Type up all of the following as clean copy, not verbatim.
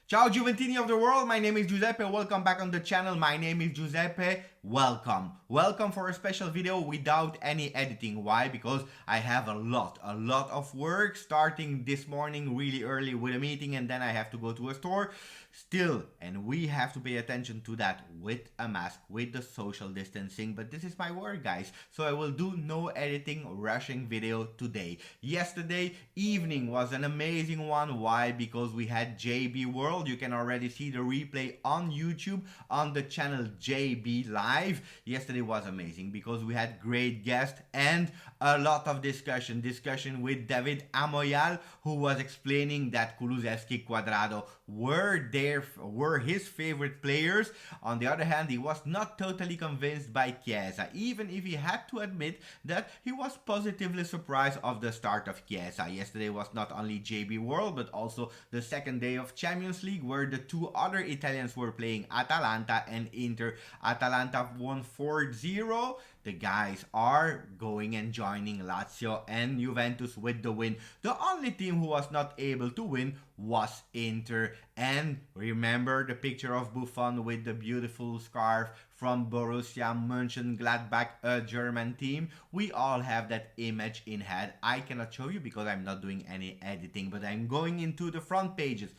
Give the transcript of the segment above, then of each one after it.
Ciao Giuventini of the world, my name is Giuseppe, welcome back on the channel, my name is Giuseppe, welcome. Welcome for a special video without any editing. Why? Because I have a lot of work starting this morning really early with a meeting and then I have to go to a store still, and we have to pay attention to that with a mask, with the social distancing, but this is my work guys, so I will do no editing, rushing video today. Yesterday evening was an amazing one. Why? Because we had JB World. You can already see the replay on YouTube on the channel JB Live. Yesterday was amazing because we had great guests and a lot of discussion with David Amoyal, who was explaining that Kulusevski, Cuadrado were his favorite players. On the other hand, he was not totally convinced by Chiesa, even if he had to admit that he was positively surprised of the start of Chiesa. Yesterday was not only JB World but also the second day of Champions League, where the two other Italians were playing, Atalanta and Inter. Atalanta won 4-0. The guys are going and joining Lazio and Juventus with the win. The only team who was not able to win was Inter. And remember the picture of Buffon with the beautiful scarf from Borussia Mönchengladbach, a German team. We all have that image in head. I cannot show you because I'm not doing any editing, but I'm going into the front pages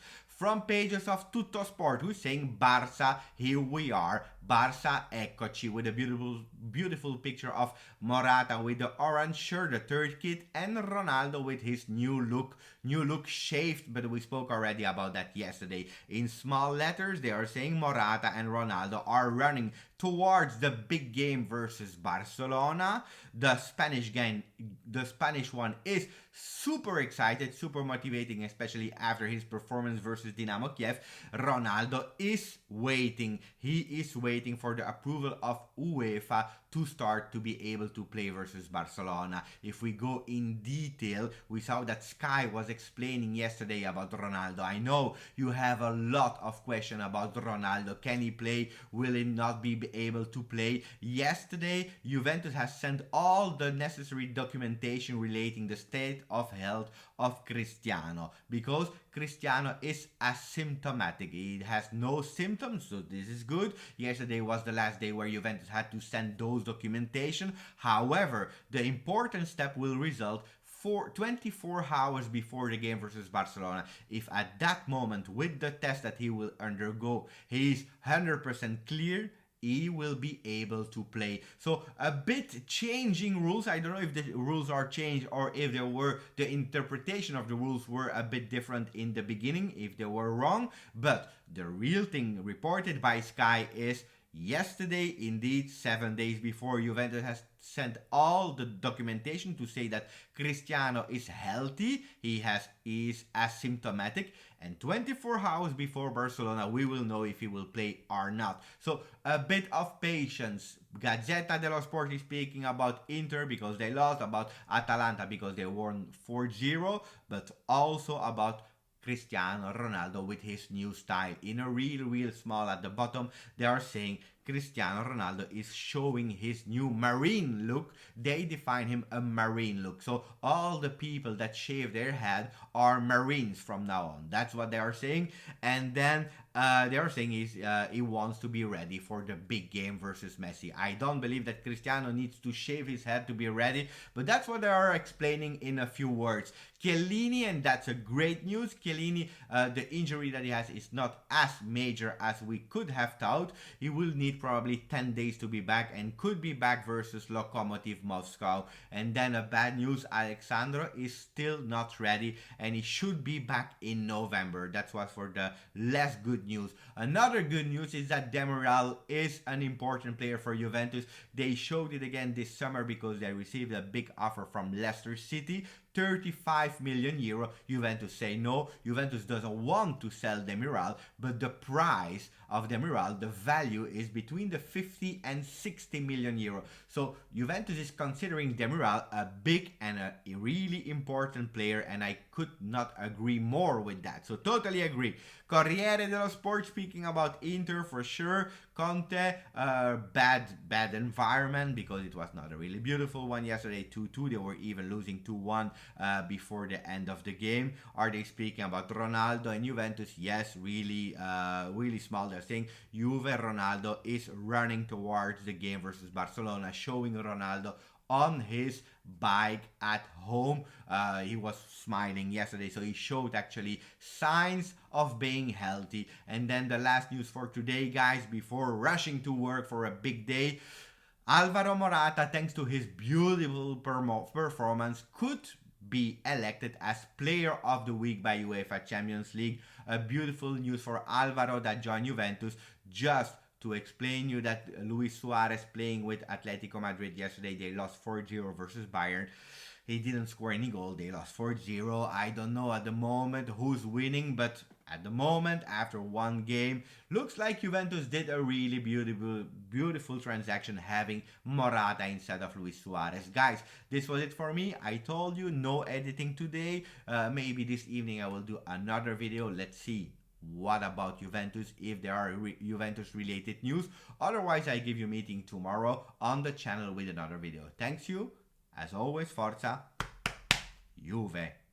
of Tutto Sport, who's saying Barça, here we are, Barça eccoci, with a beautiful picture of Morata with the orange shirt, the third kit, and Ronaldo with his new look shaved, but we spoke already about that yesterday. In small letters they are saying Morata and Ronaldo are running towards the big game versus Barcelona. The Spanish one is super excited, super motivating, especially after his performance versus Dynamo Kiev. Ronaldo is waiting. He is waiting for the approval of UEFA to start to be able to play versus Barcelona. If we go in detail, we saw that Sky was explaining yesterday about Ronaldo. I know you have a lot of questions about Ronaldo. Can he play? Will he not be able to play? Yesterday, Juventus has sent all the necessary documentation relating the state of health of Cristiano, because Cristiano is asymptomatic. He has no symptoms, so this is good. Yesterday was the last day where Juventus had to send those documentation. However, the important step will result 24 hours before the game versus Barcelona. If at that moment, with the test that he will undergo, he is 100% clear, he will be able to play. So a bit changing rules. I don't know if the rules are changed or if the interpretation of the rules were a bit different in the beginning, if they were wrong. But the real thing reported by Sky is yesterday, indeed, 7 days before, Juventus has sent all the documentation to say that Cristiano is healthy, he is asymptomatic, and 24 hours before Barcelona we will know if he will play or not. So a bit of patience. Gazzetta dello Sport is speaking about Inter because they lost, about Atalanta because they won 4-0, but also about Cristiano Ronaldo with his new style. In a real small at the bottom, they are saying Cristiano Ronaldo is showing his new marine look. They define him a marine look. So all the people that shave their head are marines from now on. That's what they are saying. And then they are saying he wants to be ready for the big game versus Messi. I don't believe that Cristiano needs to shave his head to be ready, but that's what they are explaining in a few words. Chiellini, and that's a great news. Chiellini, the injury that he has is not as major as we could have thought. He will need probably 10 days to be back and could be back versus Lokomotiv Moscow. And then a bad news, Sandro is still not ready and he should be back in November. That's what for the less good news. Another good news is that Demiral is an important player for Juventus. They showed it again this summer because they received a big offer from Leicester City, 35 million euro. Juventus say no. Juventus doesn't want to sell Demiral, but the price of Demiral, the value is between the 50 and 60 million euro. So Juventus is considering Demiral a big and a really important player, and I could not agree more with that. So totally agree. Corriere dello Sport speaking about Inter for sure. Conte, bad environment because it was not a really beautiful one yesterday. 2-2. They were even losing 2-1 before the end of the game. Are they speaking about Ronaldo and Juventus? Yes, really, really small. They're saying Juve Ronaldo is running towards the game versus Barcelona, showing Ronaldo on his bike at home. He was smiling yesterday, so he showed actually signs of being healthy. And then the last news for today, guys, before rushing to work for a big day, Alvaro Morata, thanks to his beautiful performance, could be elected as Player of the Week by UEFA Champions League. A beautiful news for Alvaro that joined Juventus. Just to explain you that Luis Suarez playing with Atletico Madrid yesterday, they lost 4-0 versus Bayern. He didn't score any goal. They lost 4-0. I don't know at the moment who's winning, but at the moment, after one game, looks like Juventus did a really beautiful transaction having Morata instead of Luis Suarez. Guys, this was it for me. I told you, no editing today. Maybe this evening I will do another video. Let's see. What about Juventus, if there are Juventus related news? Otherwise, I give you a meeting tomorrow on the channel with another video. Thanks you. As always, Forza Juve.